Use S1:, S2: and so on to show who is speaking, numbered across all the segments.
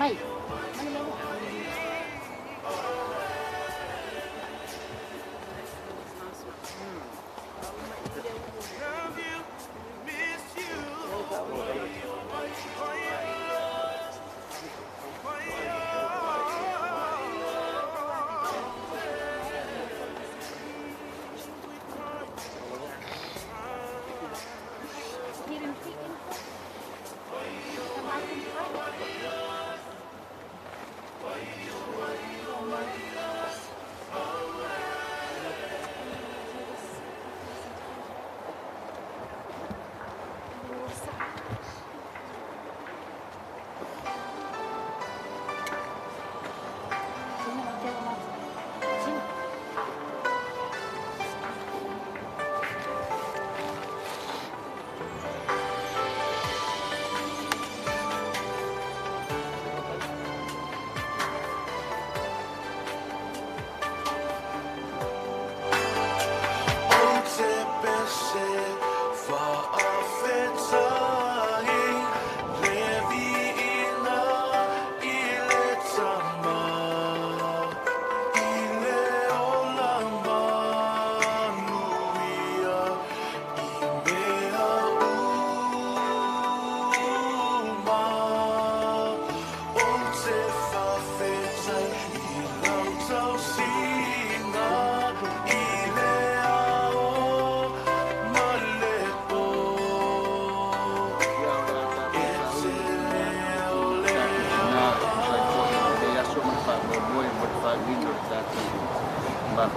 S1: Mày, mày lên.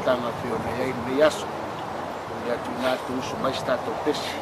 S2: Tanga fio me yaso ya tuna tu su mais tato pesi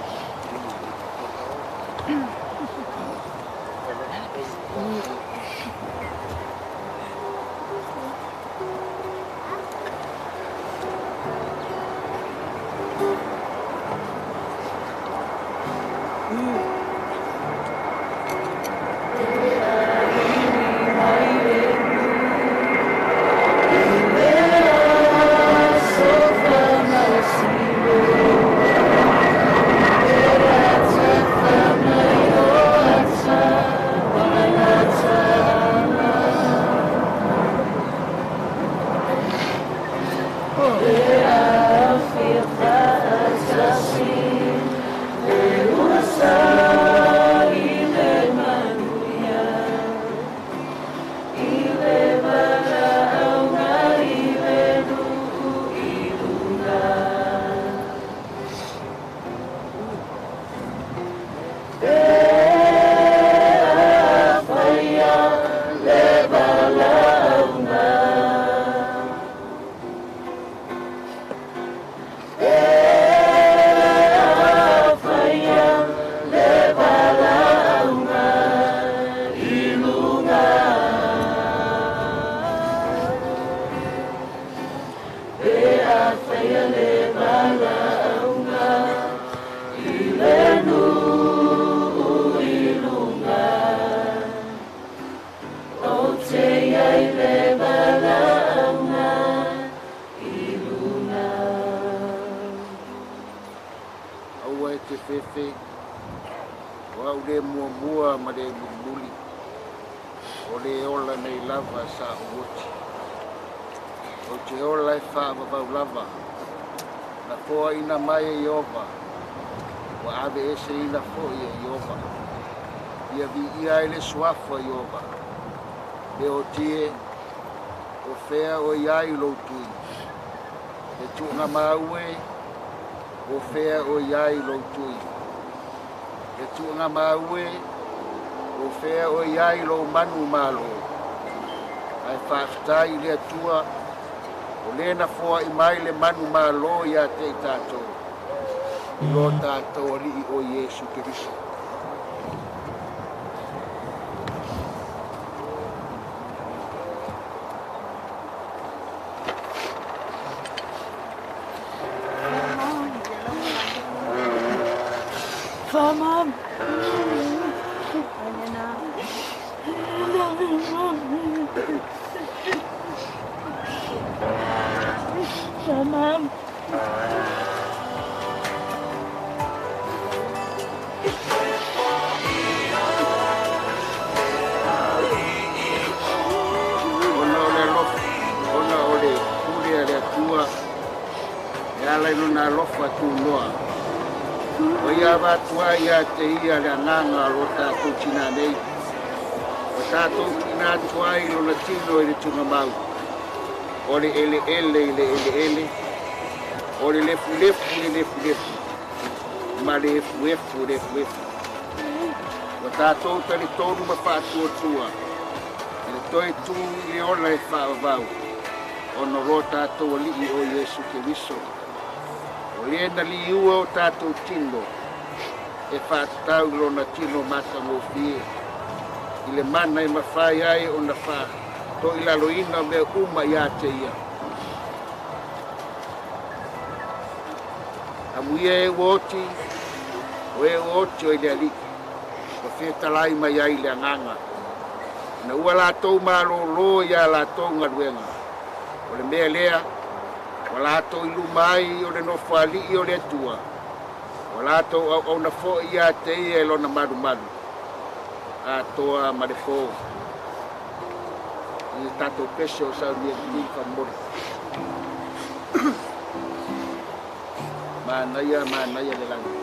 S2: fefe wa ule mua ma le muli o le ola nei lava sa uoti o te ola e wha mawau lava na koa ina mai e Iova wa ave e se ina fo e Iova ia vi ia ele suafa Iova e o tie o fea o iai loutui e tuunga maue o fea o iai loutui e tuunga maue o fea o iai lo manu malo ai whaafitai le atua o le na foa i mai le manu malo ia te i tātou i lo tātou ali o Iesu Keriso.
S1: Mom. Mom.
S2: i lona alofa tunoa. O ia watua ia te ia le anganga lo tātou tina nei. O tātou tina atua i lona tino i le tunga mau. O le ele ele i le ele ele. O le lefu lefu i le lefu lefu. Ma le efu efu le efu efu. O tātou tali tonu ma whātua tua. I le toi tu i le ola e whaavau. O no ro tātou ali i o Yesu Keriso. O lena li ua o tātou tino, e whātau lona tino mata mō fie. I le mana i mawhai ai o na whā, to i laloina mea uma ia te ia. Amuia e uoti, o e uoti o i le aliki, o whetalai mai ai le anganga. Na ua lātou mālo ia lātou ngaruenga. O le mea lea, o lātou ilu mai o le nofo alii o le atua. O lātou au na fo ia te ia e lona maru maru. A toa ma le fo. I tātou pese o sau nia ki whamori. Mānaia le langi.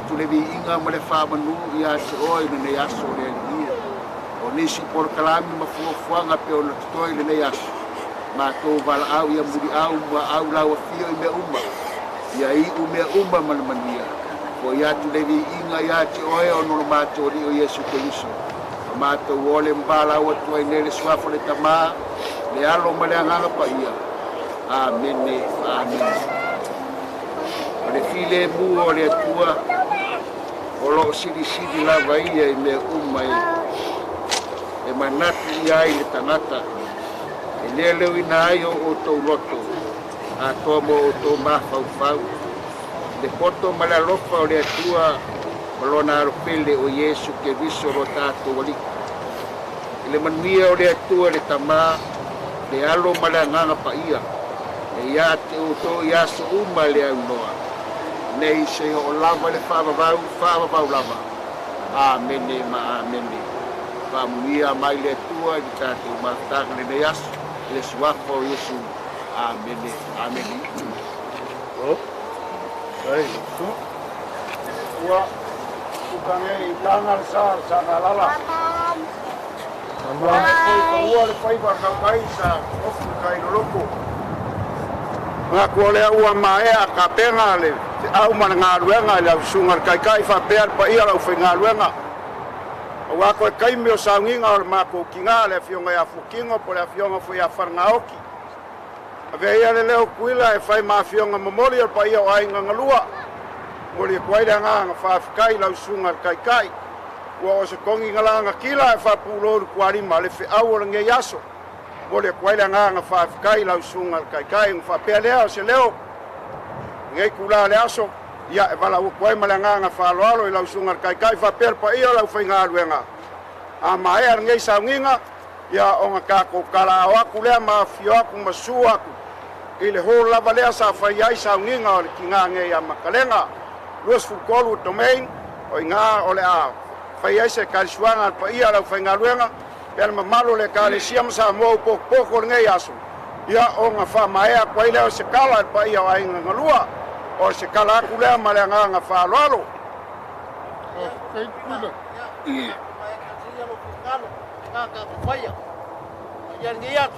S2: Tu le vi inga ma le whamanu i a te oi le nei aso le ia. O nisi por kalami ma fuafuanga pe o na tutoi le nei aso. Ma tō wala au ia muri au ma au lau a fio i mea umma. Ia i u mea umma manamania. O ia tu le vi inga i a te oi o no mātou ri o Yesu Keriso. O mātou o le mbala au atua i nele suafo le tamā. Le alo ma le anganga pa ia. Amene, amene. O le file mu o le atua. O lo siri lava ia i mea umai. E manatu ia i le tangata. E lea leo ina ai o tau loto. A toa mo o tau mawhau. Le poto ma le alofa o le atua. Malona aropele o Yesu Keriso ro tātou wali. E le manuia o le atua le tamā. Le alo ma le anganga pa ia. E ia te o tau ia so uma le au noa. Nei se o lava le whaavavau lava. Amene ma amene. Whamuia mai le tua i tātou mātaka le nei asu. Le suafo Yesu. Amene, amene.
S3: O? Ei, tu? Ua, ukange i tanga le sa ngalala. Ua le whaiwa kau kai sa ofu kai loloko. Ngā kua lea ua maea ka penga le. Au mana ngā ruenga le au sungar kai kai whapea pa ia lau whai ngā ruenga. O wa koe kaimi o saunginga o le mako kinga le fionga ya fukingo po le fionga fu ya farngaoki. Ave ia le leo kuila e fai ma fionga mamoli o pa ia o ainga ngalua. Moli e kwaida nganga whaafikai lau sunga kai kai. Ua o se kongi ngalanga kila e whapuloru kuarima le fe au o le nge yaso. Moli e kwaida nganga whaafikai lau sunga kai kai ngwhapea lea o se leo. Ngai kula le aso. Ia e wala ukwai malanganga whaaloalo i lau sunga kai kai whapea pa ia lau whainga luenga. A maea ngei saunginga. Ia o ngā kako kala o aku lea ma fio aku ma su aku. I le hō lava lea sa whai ai saunginga o le ki ngā ngei a makalenga. Luas fukolu domain o i ngā o le a whai ai se karisuanga pa ia lau whainga luenga. Pea ma malo le ka le siam sa mō poko le ngei aso. Ia o ngā wha maea kwai leo se kala pa ia o ainga ngalua. O se kala aku lea ma lea ngā whaaloalo.
S2: Kei kula.
S4: Kaka kufaya. Yan giyak.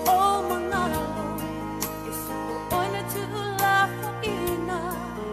S5: Oh, mangalo, isuko na to laugh ina.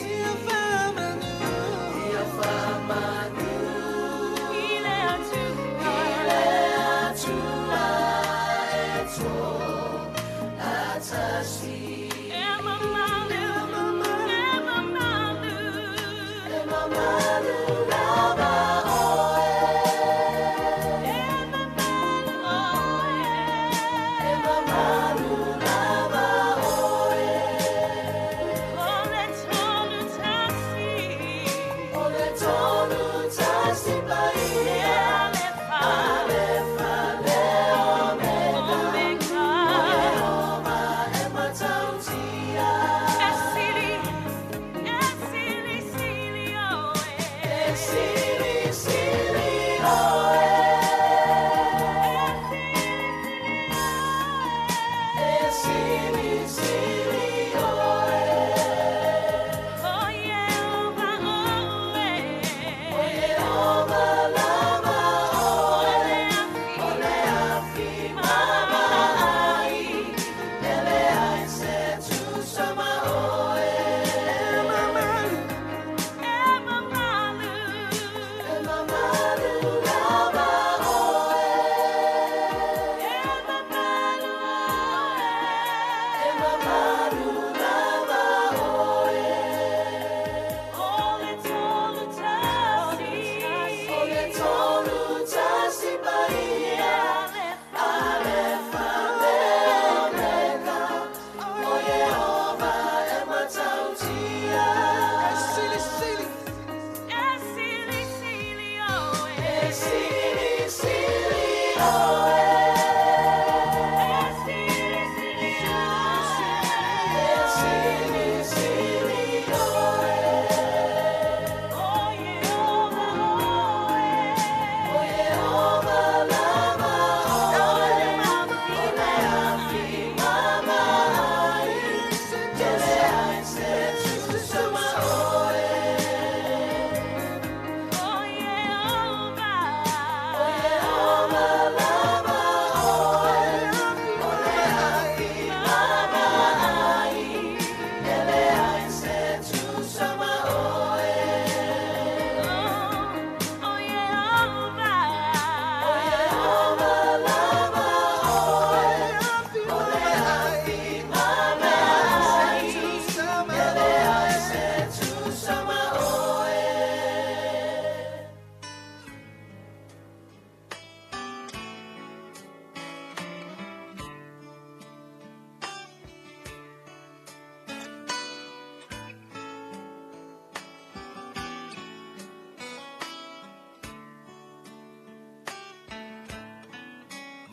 S5: Ia whamanu, ia whamanu.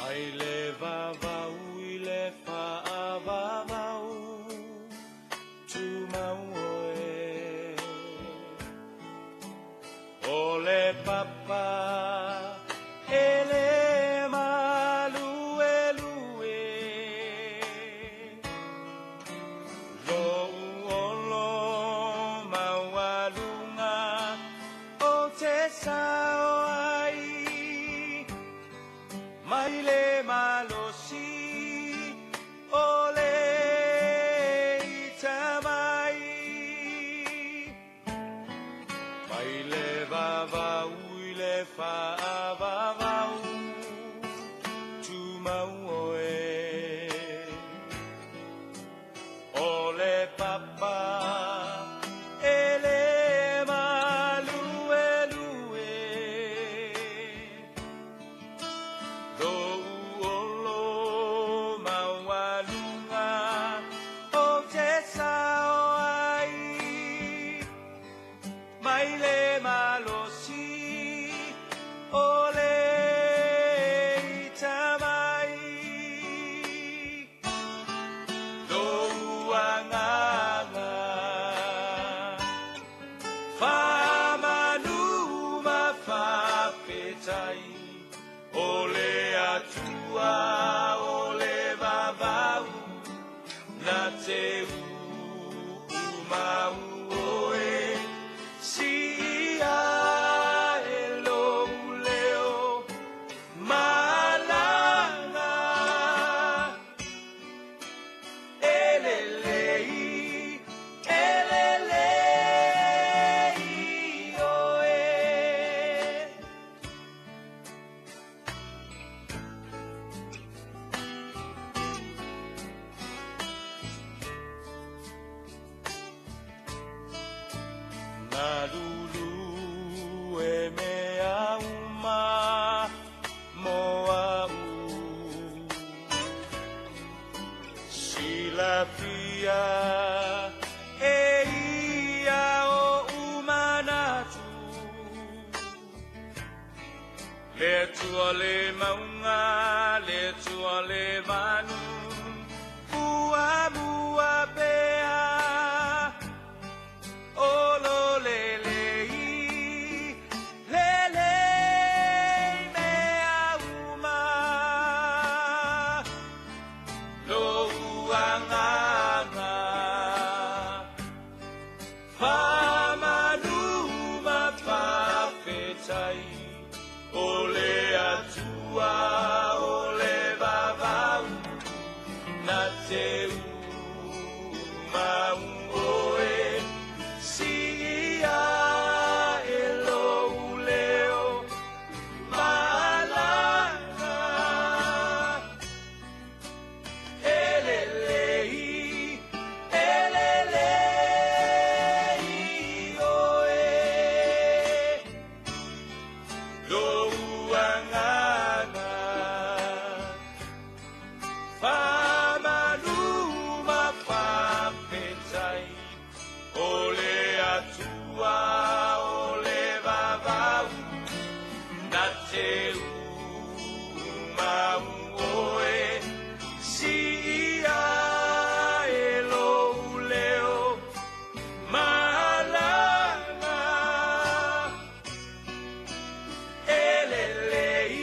S5: Mai le vavau I le whaavavau tu mau oe. O le papa e le malue lue. Lo uolo maualunga o te sao ai. Mai le malosi o le itamai. Mai le vavau I le whaavavau tu mau oe. O le papa e le malue lue. Do uolo maualunga o te sao ai. Mai le malosi o le itamai. Do uanganga whamanu ma whapetai. O le atua o le vavau na te mau oe. Si ia e lou leo malanga elelei oe. Na lulu e mea uma moa Silapia e ia o umanatu. Le tua le maunga, le tua le manu, mua mua pea. O lo le lei petai o le atua o le vavau na te mau oe si ia e lou leo malanga elelei oe lou angana Famaluma papetai ole atua ole vavau na te mau oe si ia e lou leo malanga elelei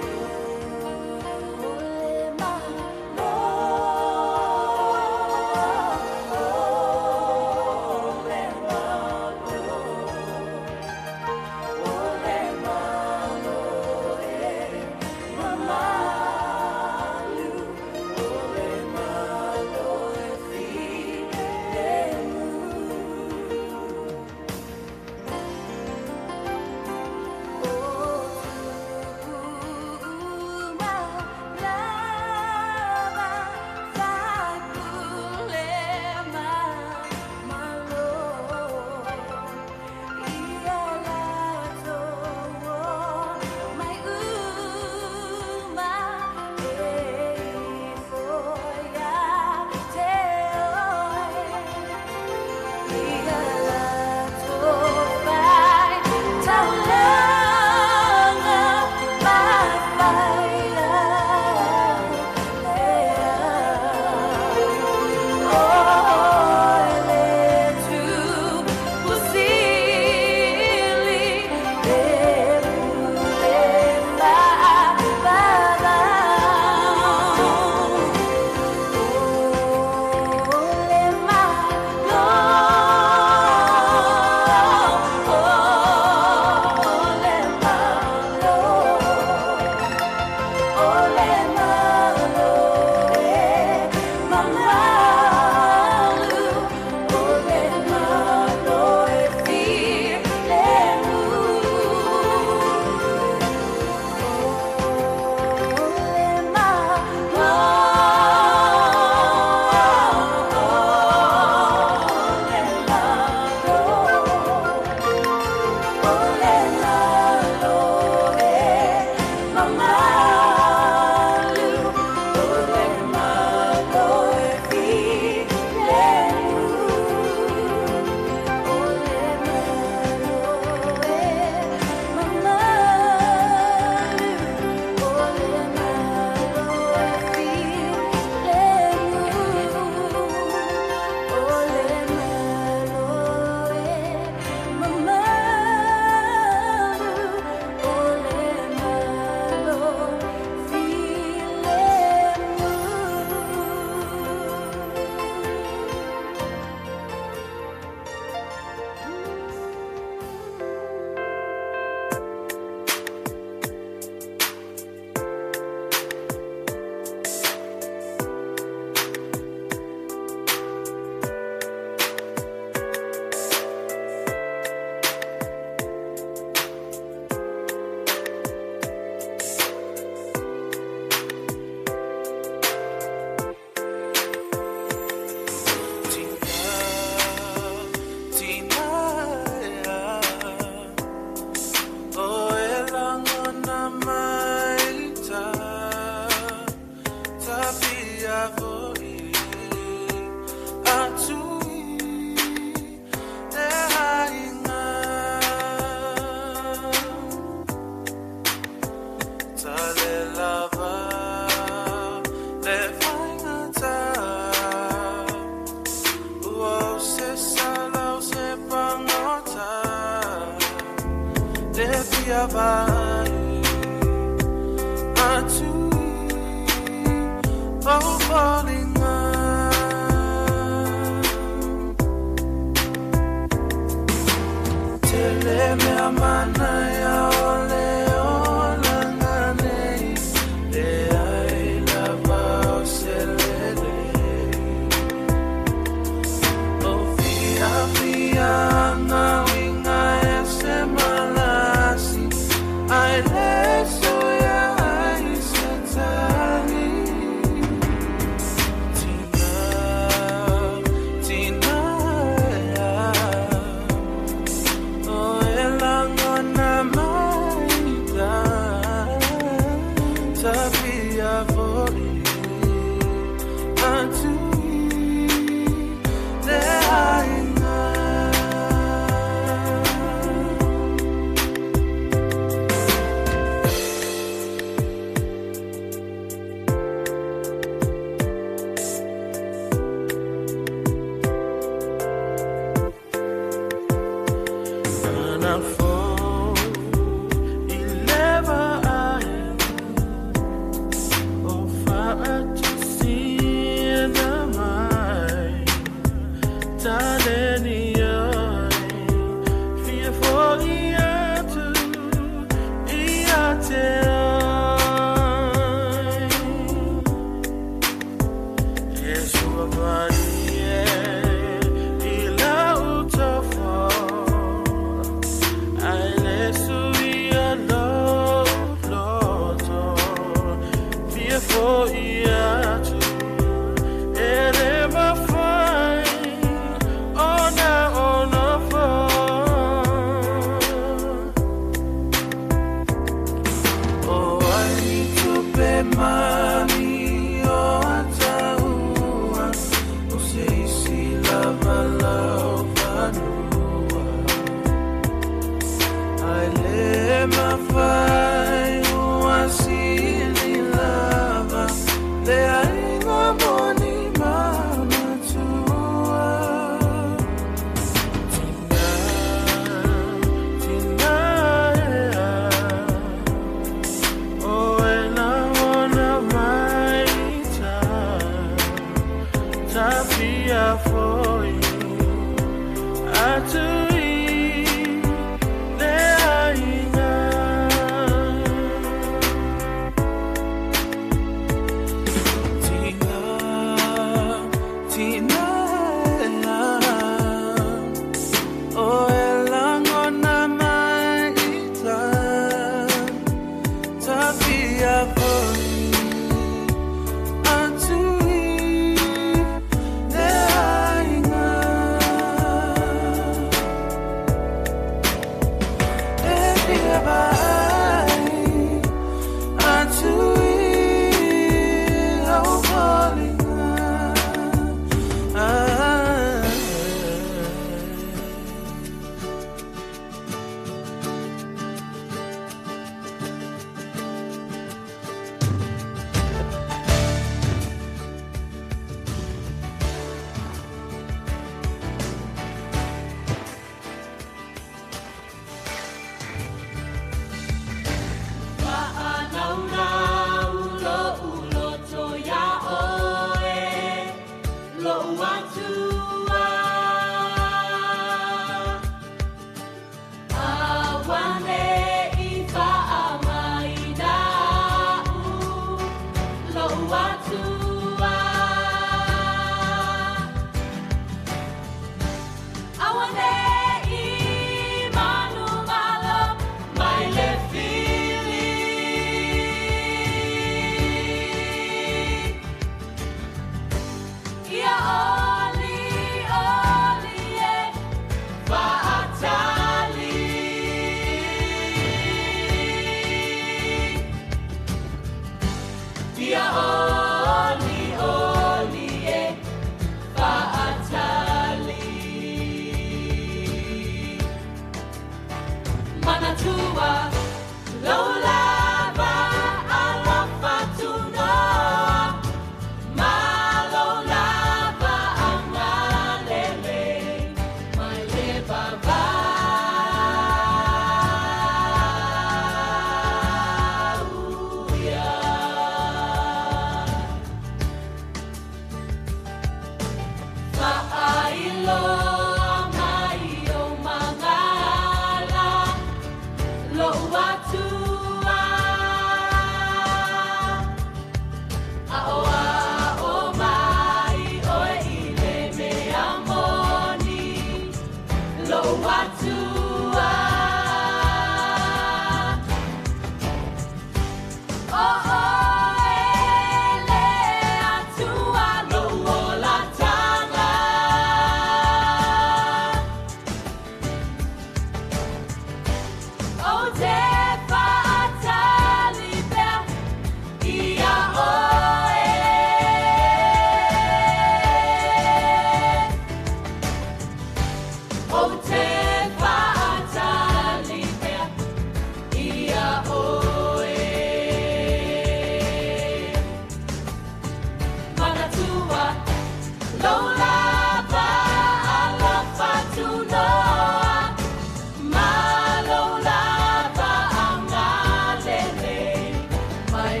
S1: My